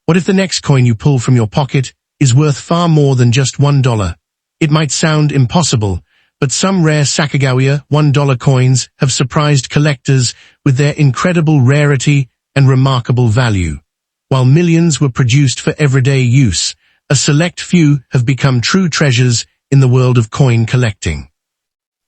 What if the next coin you pull from your pocket is worth far more than just $1? It might sound impossible, but some rare Sacagawea $1 coins have surprised collectors with their incredible rarity and remarkable value. While millions were produced for everyday use, a select few have become true treasures in the world of coin collecting.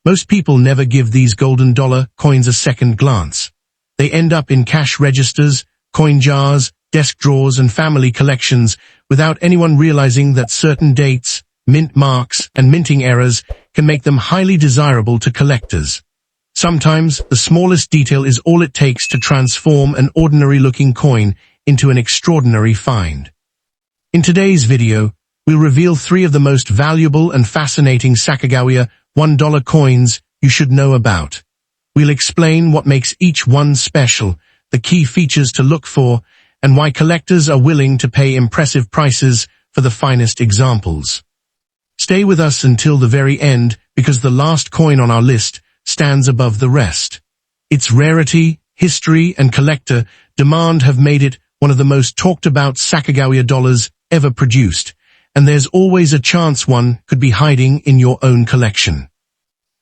Most people never give these golden dollar coins a second glance. They end up in cash registers, coin jars, desk drawers, and family collections without anyone realizing that certain dates, mint marks, and minting errors can make them highly desirable to collectors. Sometimes, the smallest detail is all it takes to transform an ordinary-looking coin into an extraordinary find. In today's video, we'll reveal 3 of the most valuable and fascinating Sacagawea $1 coins you should know about. We'll explain what makes each one special, the key features to look for, and why collectors are willing to pay impressive prices for the finest examples. Stay with us until the very end, because the last coin on our list stands above the rest. Its rarity, history, and collector demand have made it one of the most talked about Sacagawea dollars ever produced, and there's always a chance one could be hiding in your own collection.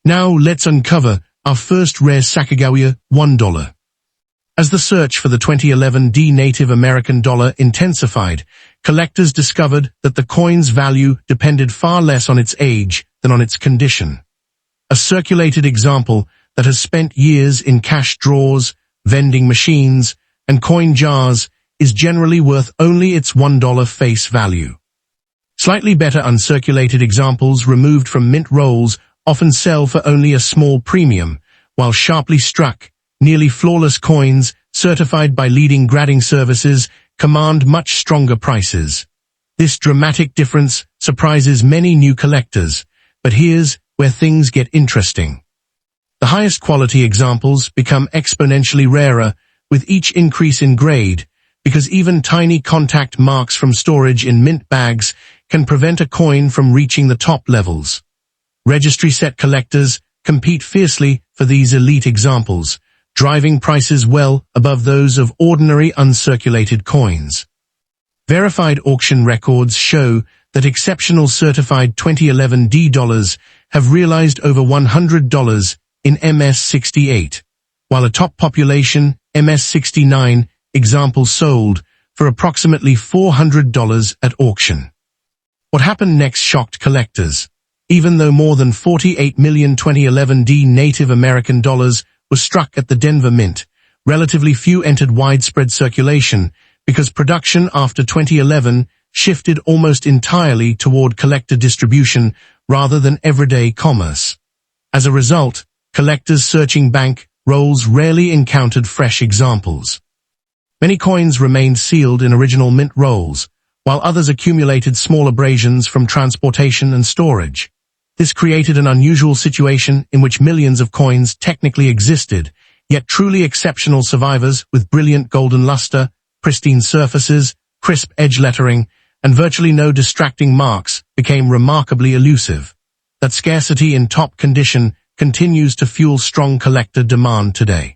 Now let's uncover our first rare Sacagawea $1. As the search for the 2011 Native American dollar intensified, collectors discovered that the coin's value depended far less on its age than on its condition. A circulated example that has spent years in cash drawers, vending machines, and coin jars is generally worth only its $1 face value. Slightly better uncirculated examples removed from mint rolls often sell for only a small premium, while sharply struck, nearly flawless coins certified by leading grading services command much stronger prices. This dramatic difference surprises many new collectors, but here's where things get interesting. The highest quality examples become exponentially rarer with each increase in grade, because even tiny contact marks from storage in mint bags can prevent a coin from reaching the top levels. Registry set collectors compete fiercely for these elite examples, driving prices well above those of ordinary uncirculated coins. Verified auction records show that exceptional certified 2011 dollars have realized over $100 in MS-68, while a top population MS-69 example sold for approximately $400 at auction. What happened next shocked collectors. Even though more than 48 million 2011 Native American dollars were struck at the Denver Mint, relatively few entered widespread circulation because production after 2011 shifted almost entirely toward collector distribution rather than everyday commerce. As a result, collectors searching bank rolls rarely encountered fresh examples. Many coins remained sealed in original mint rolls, while others accumulated small abrasions from transportation and storage. This created an unusual situation in which millions of coins technically existed, yet truly exceptional survivors with brilliant golden luster, pristine surfaces, crisp edge lettering, and virtually no distracting marks became remarkably elusive. That scarcity in top condition continues to fuel strong collector demand today.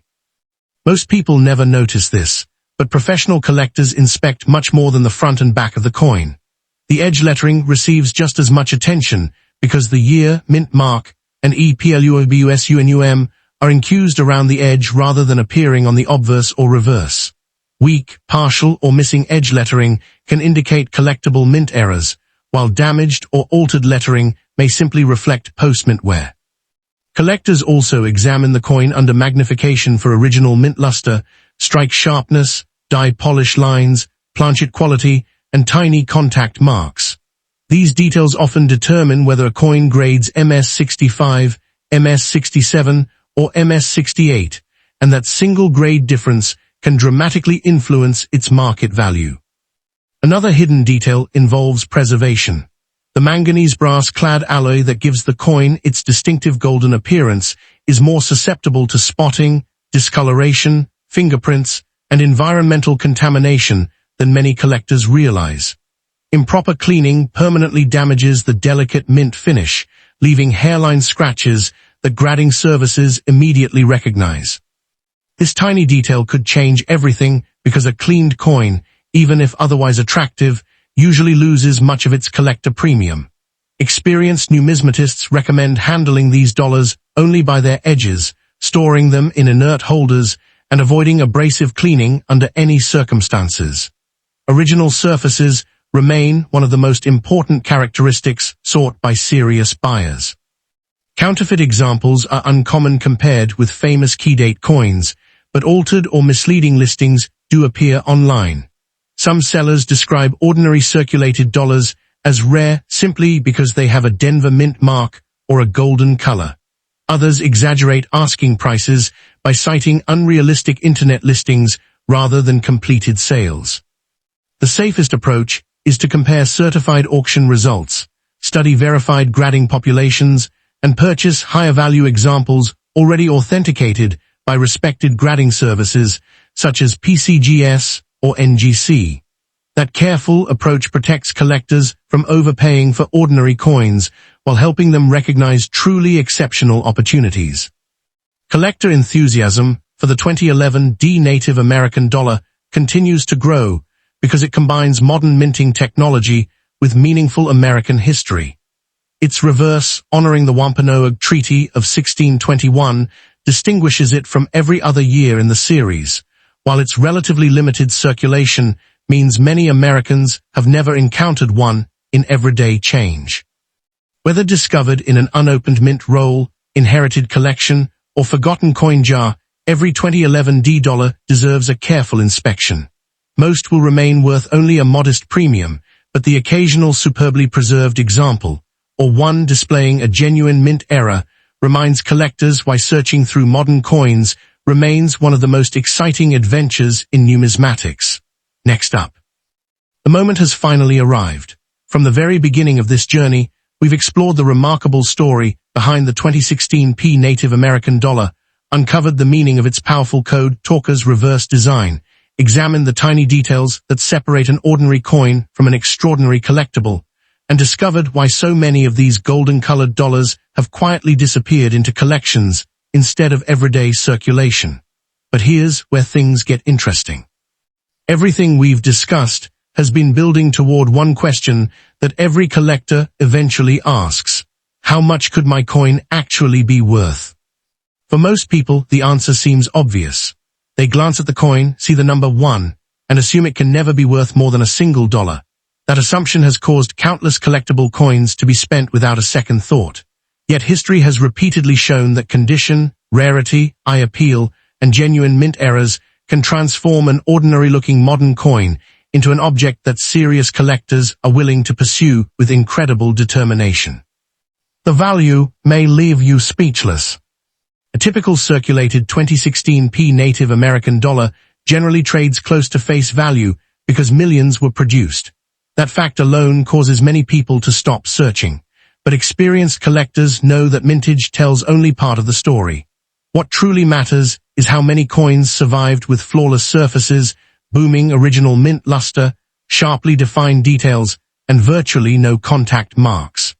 Most people never notice this, but professional collectors inspect much more than the front and back of the coin. The edge lettering receives just as much attention because the year, mint mark, and EPLUOBUSUNUM are infused around the edge rather than appearing on the obverse or reverse. Weak, partial, or missing edge lettering can indicate collectible mint errors, while damaged or altered lettering may simply reflect post-mint wear. Collectors also examine the coin under magnification for original mint luster, strike sharpness, die polish lines, planchet quality, and tiny contact marks. These details often determine whether a coin grades MS-65, MS-67, or MS-68, and that single grade difference can dramatically influence its market value. Another hidden detail involves preservation. The manganese brass-clad alloy that gives the coin its distinctive golden appearance is more susceptible to spotting, discoloration, fingerprints, and environmental contamination than many collectors realize. Improper cleaning permanently damages the delicate mint finish, leaving hairline scratches that grading services immediately recognize. This tiny detail could change everything because a cleaned coin, even if otherwise attractive, usually loses much of its collector premium. Experienced numismatists recommend handling these dollars only by their edges, storing them in inert holders, and avoiding abrasive cleaning under any circumstances. Original surfaces remain one of the most important characteristics sought by serious buyers. Counterfeit examples are uncommon compared with famous key-date coins, but altered or misleading listings do appear online. Some sellers describe ordinary circulated dollars as rare simply because they have a Denver mint mark or a golden color. Others exaggerate asking prices by citing unrealistic internet listings rather than completed sales. The safest approach is to compare certified auction results, study verified grading populations, and purchase higher-value examples already authenticated by respected grading services such as PCGS or NGC. That careful approach protects collectors from overpaying for ordinary coins while helping them recognize truly exceptional opportunities. Collector enthusiasm for the 2011 Native American dollar continues to grow because it combines modern minting technology with meaningful American history. Its reverse, honoring the Wampanoag Treaty of 1621, distinguishes it from every other year in the series, while its relatively limited circulation means many Americans have never encountered one in everyday change. Whether discovered in an unopened mint roll, inherited collection, or forgotten coin jar, every 2011 dollar deserves a careful inspection. Most will remain worth only a modest premium, but the occasional superbly preserved example, or one displaying a genuine mint era, reminds collectors why searching through modern coins remains one of the most exciting adventures in numismatics. Next up. The moment has finally arrived. From the very beginning of this journey, we've explored the remarkable story behind the 2016 Native American dollar, uncovered the meaning of its powerful code talker's reverse design, examined the tiny details that separate an ordinary coin from an extraordinary collectible, and discovered why so many of these golden-colored dollars have quietly disappeared into collections instead of everyday circulation. But here's where things get interesting. Everything we've discussed has been building toward one question that every collector eventually asks: how much could my coin actually be worth? For most people, the answer seems obvious. They glance at the coin, see the number 1, and assume it can never be worth more than a single dollar. That assumption has caused countless collectible coins to be spent without a second thought. Yet history has repeatedly shown that condition, rarity, eye appeal, and genuine mint errors can transform an ordinary-looking modern coin into an object that serious collectors are willing to pursue with incredible determination. The value may leave you speechless. A typical circulated 2016 Native American dollar generally trades close to face value because millions were produced. That fact alone causes many people to stop searching, but experienced collectors know that mintage tells only part of the story. What truly matters is how many coins survived with flawless surfaces, booming original mint luster, sharply defined details, and virtually no contact marks.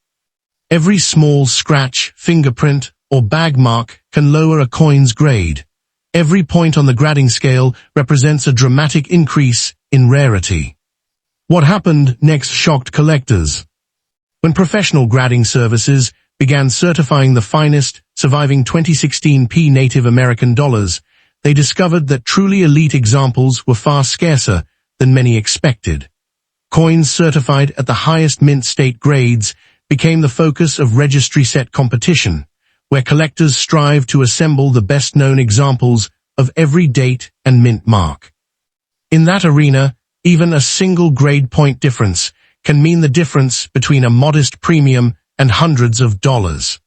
Every small scratch, fingerprint, or bag mark can lower a coin's grade. Every point on the grading scale represents a dramatic increase in rarity. What happened next shocked collectors. When professional grading services began certifying the finest surviving 2016 Native American dollars, they discovered that truly elite examples were far scarcer than many expected. Coins certified at the highest mint state grades became the focus of registry-set competition, where collectors strive to assemble the best-known examples of every date and mint mark. In that arena, even a single grade point difference can mean the difference between a modest premium and hundreds of dollars.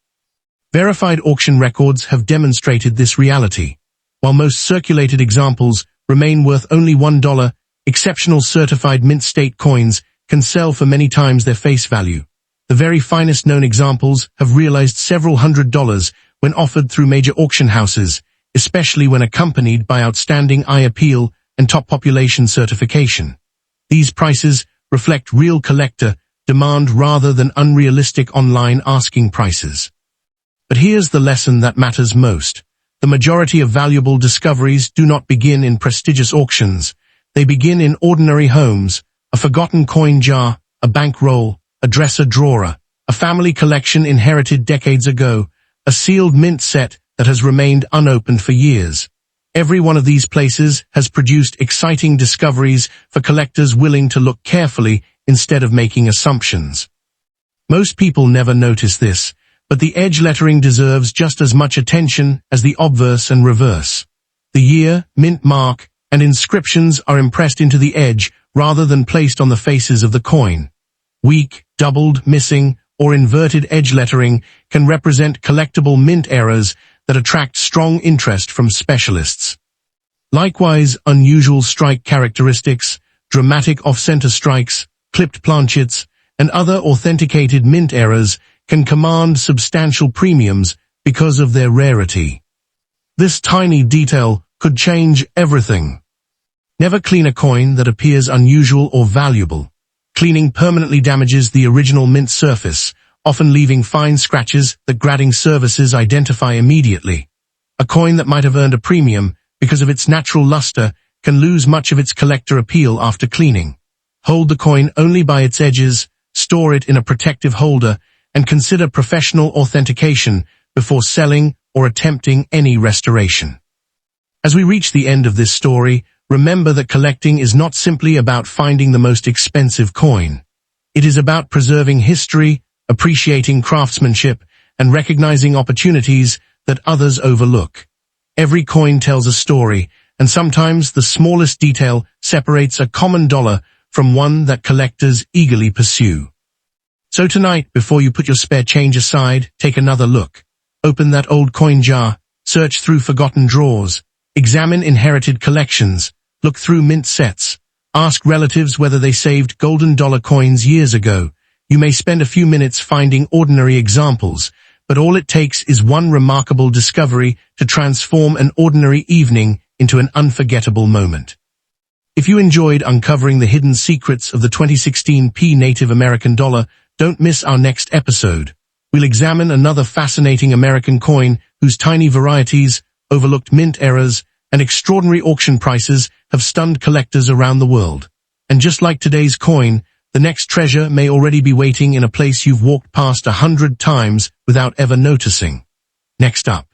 Verified auction records have demonstrated this reality. While most circulated examples remain worth only $1, exceptional certified mint state coins can sell for many times their face value. The very finest known examples have realized several $100s when offered through major auction houses, especially when accompanied by outstanding eye appeal and top population certification. These prices reflect real collector demand rather than unrealistic online asking prices. But here's the lesson that matters most. The majority of valuable discoveries do not begin in prestigious auctions. They begin in ordinary homes: a forgotten coin jar, a bankroll, a dresser drawer, a family collection inherited decades ago, a sealed mint set that has remained unopened for years. Every one of these places has produced exciting discoveries for collectors willing to look carefully instead of making assumptions. Most people never notice this, but the edge lettering deserves just as much attention as the obverse and reverse. The year, mint mark, and inscriptions are impressed into the edge rather than placed on the faces of the coin. Weak, doubled, missing, or inverted edge lettering can represent collectible mint errors that attract strong interest from specialists. Likewise, unusual strike characteristics, dramatic off-center strikes, clipped planchets, and other authenticated mint errors can command substantial premiums because of their rarity. This tiny detail could change everything. Never clean a coin that appears unusual or valuable. Cleaning permanently damages the original mint surface, often leaving fine scratches that grading services identify immediately. A coin that might have earned a premium because of its natural luster can lose much of its collector appeal after cleaning. Hold the coin only by its edges, store it in a protective holder, and consider professional authentication before selling or attempting any restoration. As we reach the end of this story, remember that collecting is not simply about finding the most expensive coin. It is about preserving history, appreciating craftsmanship, and recognizing opportunities that others overlook. Every coin tells a story, and sometimes the smallest detail separates a common dollar from one that collectors eagerly pursue. So tonight, before you put your spare change aside, take another look. Open that old coin jar, search through forgotten drawers, examine inherited collections, look through mint sets, ask relatives whether they saved golden dollar coins years ago. You may spend a few minutes finding ordinary examples, but all it takes is one remarkable discovery to transform an ordinary evening into an unforgettable moment. If you enjoyed uncovering the hidden secrets of the 2016 Native American dollar, don't miss our next episode. We'll examine another fascinating American coin whose tiny varieties, overlooked mint errors, and extraordinary auction prices have stunned collectors around the world. And just like today's coin, the next treasure may already be waiting in a place you've walked past 100 times without ever noticing. Next up.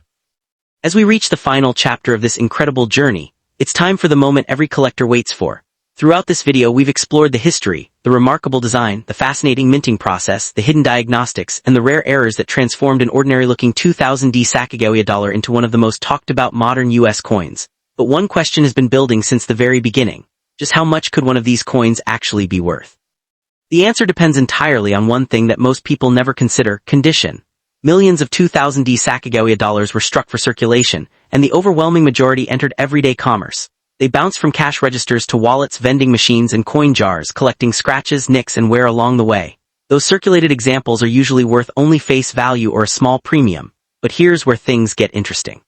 As we reach the final chapter of this incredible journey, it's time for the moment every collector waits for. Throughout this video, we've explored the history, the remarkable design, the fascinating minting process, the hidden diagnostics, and the rare errors that transformed an ordinary-looking 2000D Sacagawea dollar into one of the most talked-about modern U.S. coins. But one question has been building since the very beginning. Just how much could one of these coins actually be worth? The answer depends entirely on one thing that most people never consider: condition. Millions of 2000D Sacagawea dollars were struck for circulation, and the overwhelming majority entered everyday commerce. They bounced from cash registers to wallets, vending machines, and coin jars, collecting scratches, nicks, and wear along the way. Those circulated examples are usually worth only face value or a small premium, but here's where things get interesting.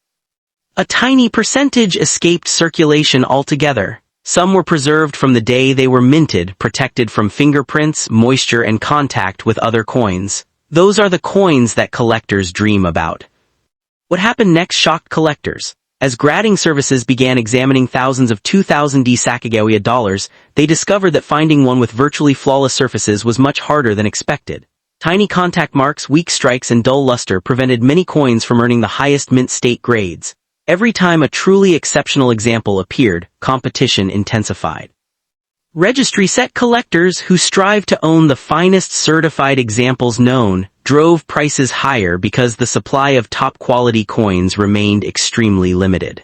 A tiny percentage escaped circulation altogether. Some were preserved from the day they were minted, protected from fingerprints, moisture, and contact with other coins. Those are the coins that collectors dream about. What happened next shocked collectors. As grading services began examining thousands of 2000D Sacagawea dollars, they discovered that finding one with virtually flawless surfaces was much harder than expected. Tiny contact marks, weak strikes, and dull luster prevented many coins from earning the highest mint state grades. Every time a truly exceptional example appeared, competition intensified. Registry set collectors, who strive to own the finest certified examples known, drove prices higher because the supply of top-quality coins remained extremely limited.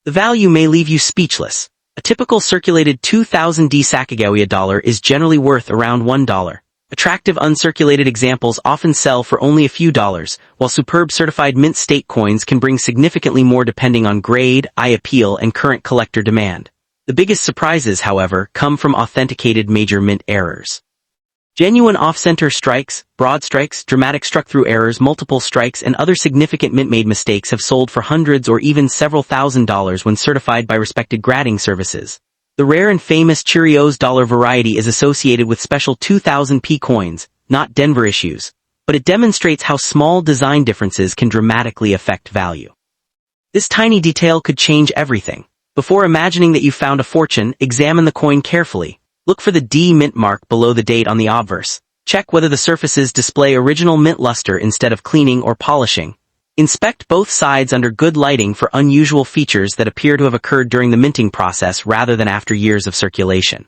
The value may leave you speechless. A typical circulated 2000D Sacagawea dollar is generally worth around $1. Attractive uncirculated examples often sell for only a few dollars, while superb certified mint state coins can bring significantly more depending on grade, eye appeal, and current collector demand. The biggest surprises, however, come from authenticated major mint errors. Genuine off-center strikes, broad strikes, dramatic struck-through errors, multiple strikes, and other significant mint-made mistakes have sold for hundreds or even several $1,000s when certified by respected grading services. The rare and famous Cheerios dollar variety is associated with special 2000p coins, not Denver issues, but it demonstrates how small design differences can dramatically affect value. This tiny detail could change everything. Before imagining that you found a fortune, examine the coin carefully. Look for the D mint mark below the date on the obverse. Check whether the surfaces display original mint luster instead of cleaning or polishing. Inspect both sides under good lighting for unusual features that appear to have occurred during the minting process rather than after years of circulation.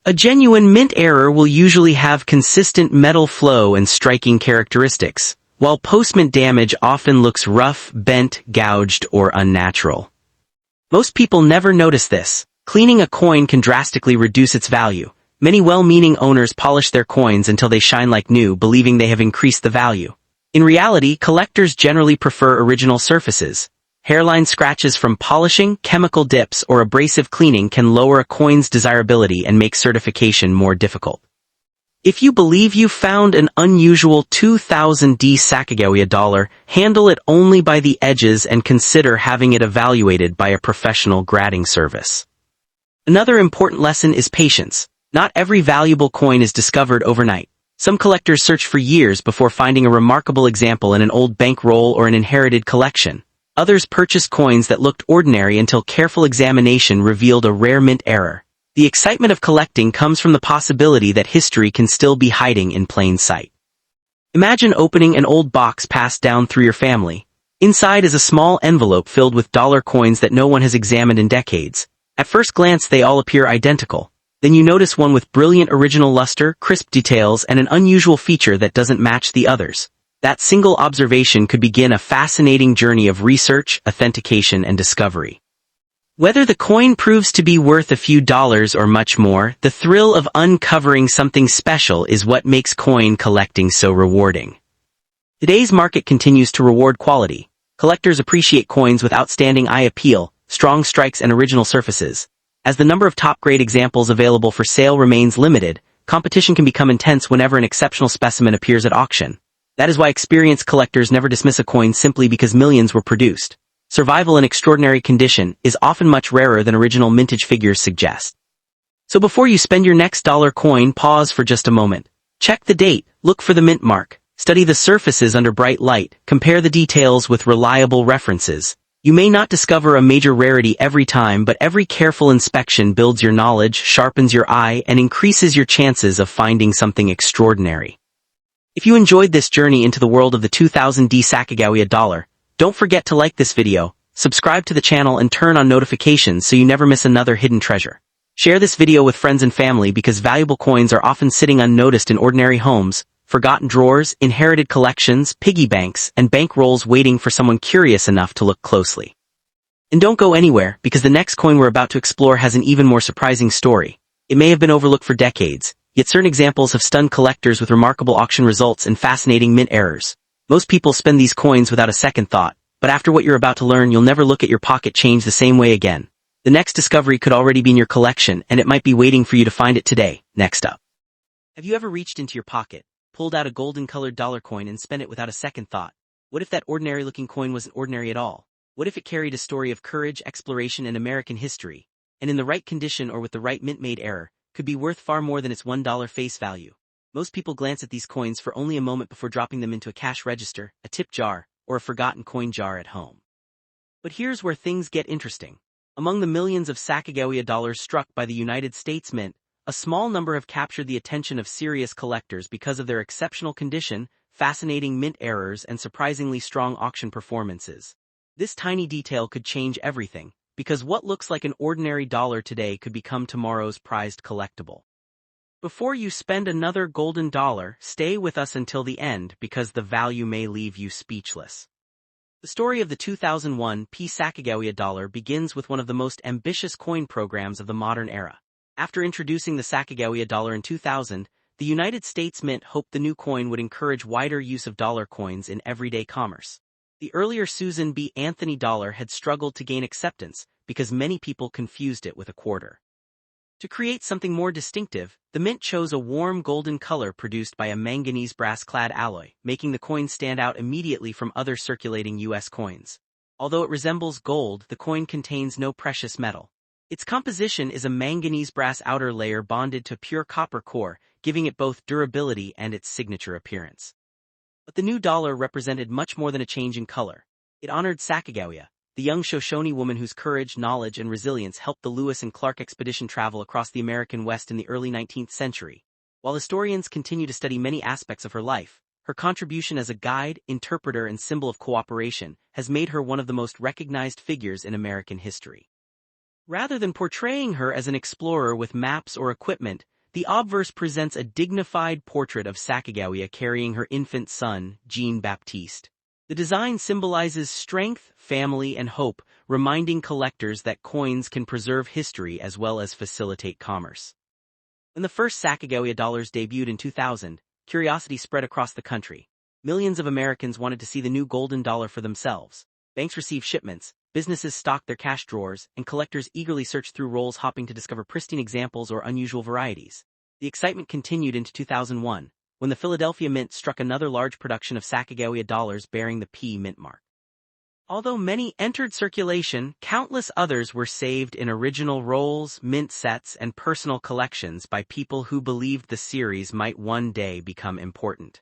A genuine mint error will usually have consistent metal flow and striking characteristics, while post-mint damage often looks rough, bent, gouged, or unnatural. Most people never notice this. Cleaning a coin can drastically reduce its value. Many well-meaning owners polish their coins until they shine like new, believing they have increased the value. In reality, collectors generally prefer original surfaces. Hairline scratches from polishing, chemical dips, or abrasive cleaning can lower a coin's desirability and make certification more difficult. If you believe you found an unusual 2000D Sacagawea dollar, handle it only by the edges and consider having it evaluated by a professional grading service. Another important lesson is patience. Not every valuable coin is discovered overnight. Some collectors search for years before finding a remarkable example in an old bankroll or an inherited collection. Others purchase coins that looked ordinary until careful examination revealed a rare mint error. The excitement of collecting comes from the possibility that history can still be hiding in plain sight. Imagine opening an old box passed down through your family. Inside is a small envelope filled with dollar coins that no one has examined in decades. At first glance, they all appear identical. Then you notice one with brilliant original luster, crisp details, and an unusual feature that doesn't match the others. That single observation could begin a fascinating journey of research, authentication, and discovery. Whether the coin proves to be worth a few dollars or much more, the thrill of uncovering something special is what makes coin collecting so rewarding. Today's market continues to reward quality. Collectors appreciate coins with outstanding eye appeal, strong strikes, and original surfaces. As the number of top-grade examples available for sale remains limited, competition can become intense whenever an exceptional specimen appears at auction. That is why experienced collectors never dismiss a coin simply because millions were produced. Survival in extraordinary condition is often much rarer than original mintage figures suggest. So before you spend your next dollar coin, pause for just a moment. Check the date, look for the mint mark, study the surfaces under bright light, compare the details with reliable references. You may not discover a major rarity every time, but every careful inspection builds your knowledge, sharpens your eye, and increases your chances of finding something extraordinary. If you enjoyed this journey into the world of the 2000D Sacagawea dollar, don't forget to like this video, subscribe to the channel, and turn on notifications so you never miss another hidden treasure. Share this video with friends and family because valuable coins are often sitting unnoticed in ordinary homes, forgotten drawers, inherited collections, piggy banks, and bankrolls waiting for someone curious enough to look closely. And don't go anywhere, because the next coin we're about to explore has an even more surprising story. It may have been overlooked for decades, yet certain examples have stunned collectors with remarkable auction results and fascinating mint errors. Most people spend these coins without a second thought, but after what you're about to learn, you'll never look at your pocket change the same way again. The next discovery could already be in your collection, and it might be waiting for you to find it today. Next up. Have you ever reached into your pocket, pulled out a golden-colored dollar coin, and spent it without a second thought? What if that ordinary-looking coin wasn't ordinary at all? What if it carried a story of courage, exploration, and American history, and in the right condition or with the right mint-made error, could be worth far more than its $1 face value? Most people glance at these coins for only a moment before dropping them into a cash register, a tip jar, or a forgotten coin jar at home. But here's where things get interesting. Among the millions of Sacagawea dollars struck by the United States Mint, a small number have captured the attention of serious collectors because of their exceptional condition, fascinating mint errors, and surprisingly strong auction performances. This tiny detail could change everything, because what looks like an ordinary dollar today could become tomorrow's prized collectible. Before you spend another golden dollar, stay with us until the end because the value may leave you speechless. The story of the 2001 Sacagawea dollar begins with one of the most ambitious coin programs of the modern era. After introducing the Sacagawea dollar in 2000, the United States Mint hoped the new coin would encourage wider use of dollar coins in everyday commerce. The earlier Susan B. Anthony dollar had struggled to gain acceptance because many people confused it with a quarter. To create something more distinctive, the mint chose a warm golden color produced by a manganese brass-clad alloy, making the coin stand out immediately from other circulating U.S. coins. Although it resembles gold, the coin contains no precious metal. Its composition is a manganese brass outer layer bonded to pure copper core, giving it both durability and its signature appearance. But the new dollar represented much more than a change in color. It honored Sacagawea, the young Shoshone woman whose courage, knowledge, and resilience helped the Lewis and Clark expedition travel across the American West in the early 19th century. While historians continue to study many aspects of her life, her contribution as a guide, interpreter, and symbol of cooperation has made her one of the most recognized figures in American history. Rather than portraying her as an explorer with maps or equipment, the obverse presents a dignified portrait of Sacagawea carrying her infant son, Jean-Baptiste. The design symbolizes strength, family, and hope, reminding collectors that coins can preserve history as well as facilitate commerce. When the first Sacagawea dollars debuted in 2000, curiosity spread across the country. Millions of Americans wanted to see the new golden dollar for themselves. Banks received shipments, businesses stocked their cash drawers, and collectors eagerly searched through rolls hopping to discover pristine examples or unusual varieties. The excitement continued into 2001, when the Philadelphia Mint struck another large production of Sacagawea dollars bearing the P Mint mark. Although many entered circulation, countless others were saved in original rolls, mint sets, and personal collections by people who believed the series might one day become important.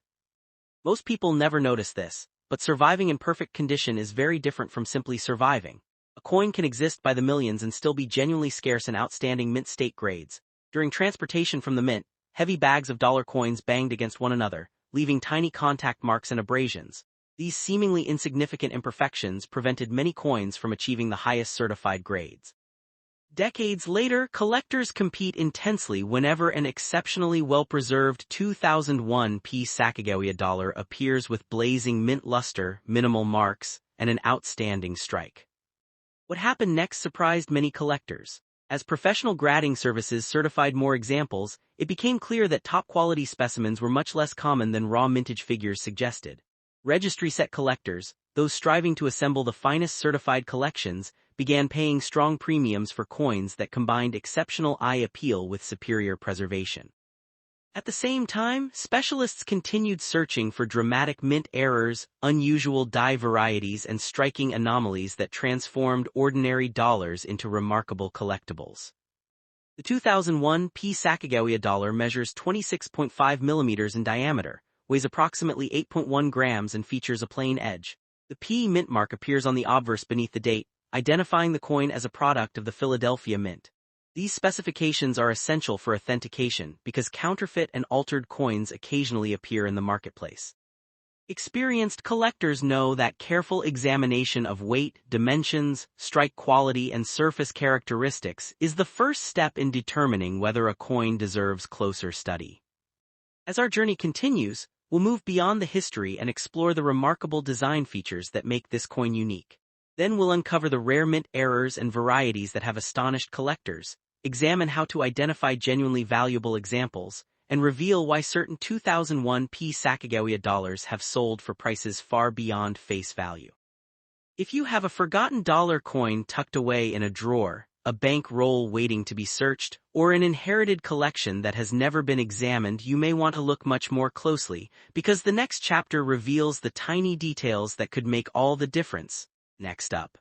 Most people never notice this, but surviving in perfect condition is very different from simply surviving. A coin can exist by the millions and still be genuinely scarce in outstanding mint state grades. During transportation from the mint, heavy bags of dollar coins banged against one another, leaving tiny contact marks and abrasions. These seemingly insignificant imperfections prevented many coins from achieving the highest certified grades. Decades later, collectors compete intensely whenever an exceptionally well-preserved 2001 Sacagawea dollar appears with blazing mint luster, minimal marks, and an outstanding strike. What happened next surprised many collectors. As professional grading services certified more examples, it became clear that top-quality specimens were much less common than raw mintage figures suggested. Registry set collectors, those striving to assemble the finest certified collections, began paying strong premiums for coins that combined exceptional eye appeal with superior preservation. At the same time, specialists continued searching for dramatic mint errors, unusual die varieties, and striking anomalies that transformed ordinary dollars into remarkable collectibles. The 2001 Sacagawea dollar measures 26.5 millimeters in diameter, weighs approximately 8.1 grams, and features a plain edge. The P mint mark appears on the obverse beneath the date, identifying the coin as a product of the Philadelphia Mint. These specifications are essential for authentication because counterfeit and altered coins occasionally appear in the marketplace. Experienced collectors know that careful examination of weight, dimensions, strike quality, and surface characteristics is the first step in determining whether a coin deserves closer study. As our journey continues, we'll move beyond the history and explore the remarkable design features that make this coin unique. Then we'll uncover the rare mint errors and varieties that have astonished collectors, examine how to identify genuinely valuable examples, and reveal why certain 2001 Sacagawea dollars have sold for prices far beyond face value. If you have a forgotten dollar coin tucked away in a drawer, a bank roll waiting to be searched, or an inherited collection that has never been examined, you may want to look much more closely, because the next chapter reveals the tiny details that could make all the difference. Next up.